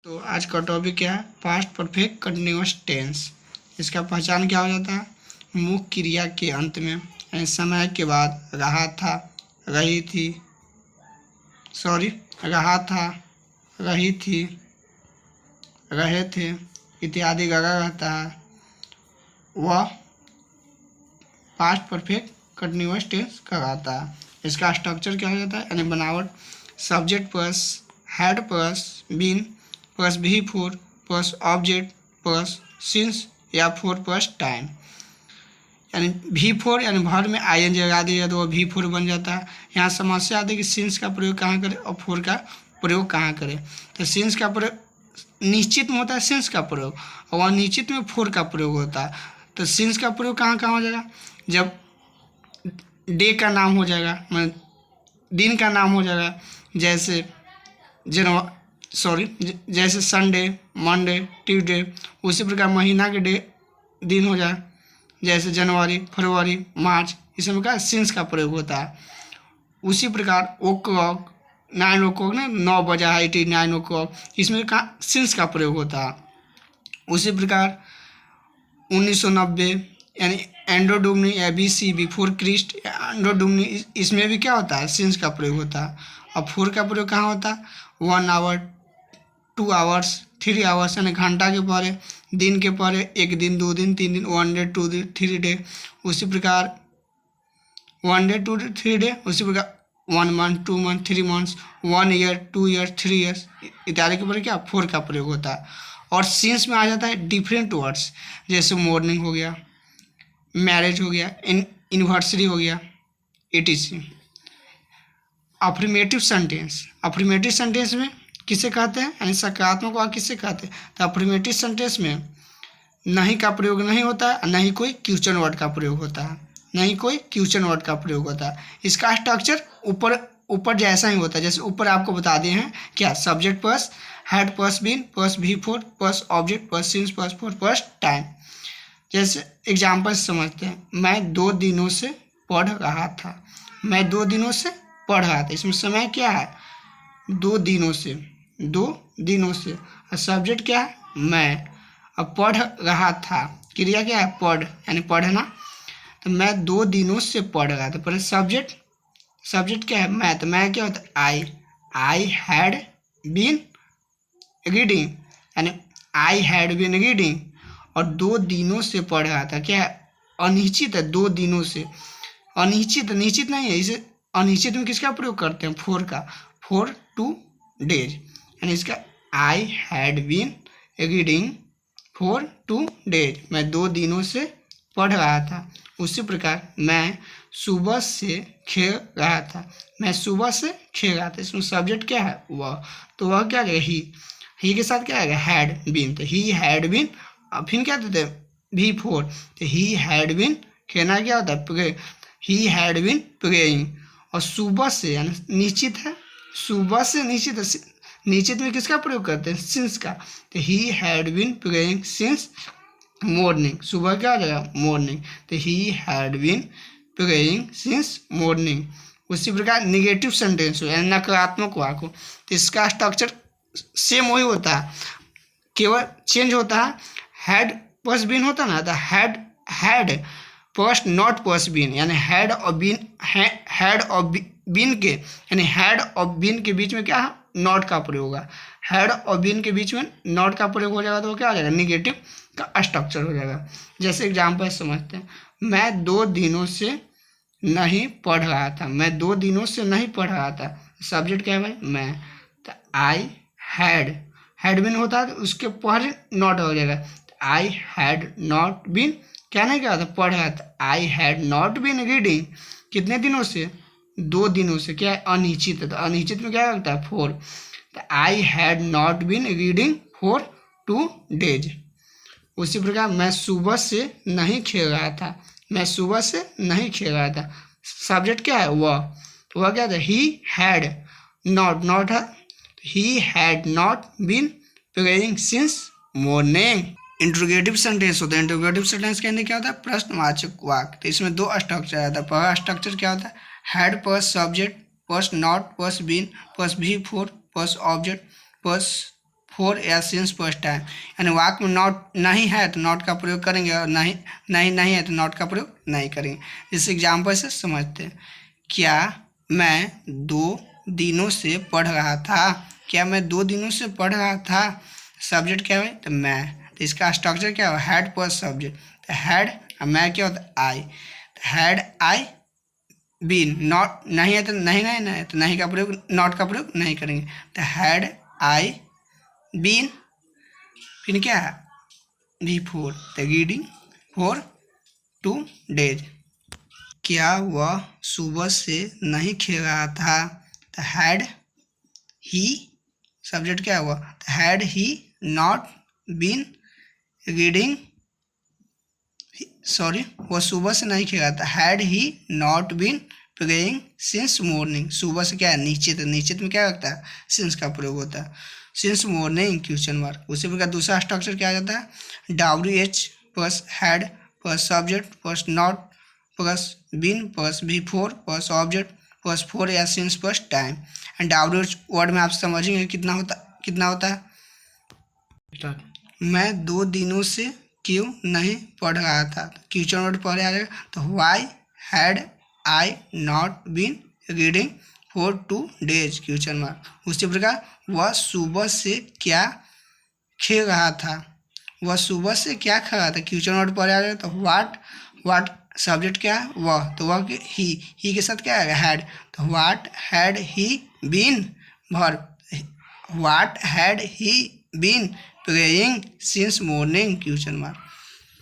तो आज का टॉपिक क्या है? Past perfect continuous tense. इसका पहचान क्या हो जाता है? मुख्य क्रिया के अंत में यानी समय के बाद रहा था, रही थी, रहा था, रही थी, रहे थे इत्यादि लगा रहता है, वह पास्ट परफेक्ट कंटिन्यूअस टेंस कहलाता है। इसका स्ट्रक्चर क्या हो जाता है? यानी बनावट subject plus had plus been plus V four plus object plus since या फोर प्लस टाइम। यानी भी फोर यानी भर में आई एन जी लगा दिया तो वह भी फोर बन जाता है। यहाँ समस्या आती है कि सिंस का प्रयोग कहाँ करें और फोर का प्रयोग कहाँ करें। तो सिंस का प्रयोग निश्चित में होता है, सिंस का प्रयोग, और वह निश्चित में फोर का प्रयोग होता है। तो सिंस का प्रयोग कहाँ कहाँ हो जाएगा? जब डे का नाम हो जाएगा, मतलब दिन का नाम हो जाएगा, जैसे जैसे संडे, मंडे, ट्यूसडे। उसी प्रकार महीना के दिन हो जाए, जैसे जनवरी, फरवरी, मार्च। इसमें क्या सिंस का प्रयोग होता है। उसी प्रकार ओ क्लॉक, 9 o'clock ना, 9 बजा है, 9 o'clock, इसमें कहाँ सिंस का प्रयोग होता है। उसी प्रकार 1990 यानी एंडोडुमनी ABC बिफोर क्रिस्ट, एंडोडुमनी, इसमें भी क्या होता है? सिंस का प्रयोग होता है। और फोर का प्रयोग कहाँ होता है? 1 hour, 2 hours, 3 hours यानी घंटा के पहले, दिन के पहले, 1 दिन, 2 दिन, 3 दिन, 1 day, 2 day, 3 day। उसी प्रकार 1 day, 2 day, 3 day। उसी प्रकार 1 month, 2 month, 3 months, 1 year, 2 years, 3 years इत्यादि के ऊपर क्या फोर का प्रयोग होता है। और सिंस में आ जाता है डिफरेंट वर्ड्स, जैसे मॉर्निंग हो गया, मैरिज हो गया, एनिवर्सरी हो गया, etc। Affirmative sentence, affirmative sentence में किसे कहते हैं? यानी सकारात्मक वाक्य किसे कहते हैं? तो अफर्मेटिव सेंटेंस में नहीं का प्रयोग नहीं होता है, नहीं कोई क्वेश्चन वर्ड का प्रयोग होता है, नहीं कोई क्वेश्चन वर्ड का प्रयोग होता है। इसका स्ट्रक्चर ऊपर जैसा ही होता है, जैसे ऊपर आपको बता दिए हैं क्या? Subject plus had plus been plus V four plus object plus since plus four plus time. जैसे एग्जाम्पल समझते हैं, मैं 2 दिनों से पढ़ रहा था, मैं 2 दिनों से पढ़ रहा था। इसमें समय क्या है? 2 दिनों से, 2 दिनों से। और सब्जेक्ट क्या है? मैं। अब पढ़ रहा था, क्रिया क्या है? पढ़ यानी पढ़ना। तो मैं 2 दिनों से पढ़ रहा था, पर सब्जेक्ट क्या है? मैं। तो मैं क्या होता है? आई हैड बीन रीडिंग, यानी आई हैड बीन रीडिंग। और 2 दिनों से पढ़ रहा था, क्या है? अनिश्चित है, 2 दिनों से। अनिश्चित, निश्चित नहीं है। इसे अनिश्चित में किसका प्रयोग करते हैं? फोर का, 4 2 days। यानी इसका I had been reading for 2 days, मैं 2 दिनों से पढ़ रहा था। उसी प्रकार मैं सुबह से खेल रहा था, मैं सुबह से खेल रहा था। इसमें सब्जेक्ट क्या है? वह। तो वह क्या है? ही के साथ क्या है? Had been. तो ही हैड बीन, फिर क्या देते हैं? भी फोर। तो ही हैड बीन, खेलना क्या होता है? Pray. He had been praying. और सुबह से यानी निश्चित है, सुबह से निश्चित है, निश्चित में किसका प्रयोग करते हैं? सिंस का। तो he had been praying since morning. सुबह क्या आ जाएगा? मॉर्निंग। तो he had been praying since morning. उसी प्रकार निगेटिव सेंटेंस हो यानी नकारात्मक वाक्य हो, तो इसका स्ट्रक्चर सेम वही होता है, केवल चेंज होता है। हैड प्लस बीन होता है ना, तो had plus not plus been, यानी हैड और बीन के, यानी हैड और बीन के बीच में क्या है? नॉट का प्रयोग होगा। हैड और बीन के बीच में नॉट का प्रयोग हो जाएगा तो वो क्या हो जाएगा? निगेटिव का स्ट्रक्चर हो जाएगा। जैसे एग्जाम्पल समझते हैं, मैं 2 दिनों से नहीं पढ़ रहा था, मैं 2 दिनों से नहीं पढ़ रहा था। सब्जेक्ट क्या है भाई? मैं। तो आई हैड बीन होता है तो उसके पहले नॉट हो जाएगा। आई हैड नॉट बीन, क्या नहीं कहा था? पढ़ रहा था। I had not been reading, कितने दिनों से? 2 दिनों से। क्या है? अनिश्चित है, तो अनिश्चित में क्या लगता है? 4। तो I had not been reading for 2 days। उसी प्रकार मैं सुबह से नहीं खेल रहा था, मैं सुबह से नहीं खेल रहा था। सब्जेक्ट क्या है? वह क्या था? ही हैड नॉट है, he had not been praying since morning. Interrogative sentence होता है। इंट्रोगेटिव सेंटेंस के अंदर क्या होता है? प्रश्नवाचक वाक्य। तो इसमें 2 स्ट्रक्चर आता है। पहला स्ट्रक्चर क्या होता है? Had plus subject plus not plus been plus V four plus object plus for या सिंस फर्स्ट टाइम, यानी वाक्य में नॉट नहीं है तो नॉट का प्रयोग करेंगे और नहीं है तो नॉट का प्रयोग नहीं करेंगे। इस एग्जाम्पल से समझते हैं। क्या मैं 2 दिनों से पढ़ रहा था, क्या मैं 2 दिनों से पढ़ रहा था, सब्जेक्ट क्या है तो मैं, तो इसका स्ट्रक्चर क्या है हैड प्लस सब्जेक्ट, तो हैड मैं क्या होता है आई, हैड आई बीन, नॉट नहीं है तो नहीं तो नहीं का प्रयोग नॉट का प्रयोग नहीं करेंगे, तो हैड आई बीन, फिर क्या है बिफोर, तो रीडिंग फॉर 2 days। क्या वह सुबह से नहीं खेल रहा था, तो हैड ही, सब्जेक्ट क्या हुआ, had he not been reading, sorry वह सुबह से नहीं खेला था, had he not been playing since morning, सुबह से क्या है निश्चित, निश्चित में क्या लगता है सिंस का प्रयोग होता है, सिंस मॉर्निंग क्वेश्चन मार्क। उसी प्रकार दूसरा स्ट्रक्चर क्या जाता है WH plus had plus subject plus not plus been plus V four plus object plus for या since plus time. And WH word में आप समझेंगे कितना होता है। मैं 2 दिनों से क्यों नहीं पढ़ रहा था, क्वेश्चन वर्ड पढ़े आ जाएगा, तो why had I not been reading for 2 days question mark. उसी प्रकार वह सुबह से क्या खेल रहा था, वह सुबह से क्या खा रहा था, क्वेश्चन वर्ड पढ़े आ जाएगा, तो व्हाट सब्जेक्ट क्या है वह, तो वह ही के साथ क्या आएगा हैड, तो what had he been verb, what had he been playing since morning question mark.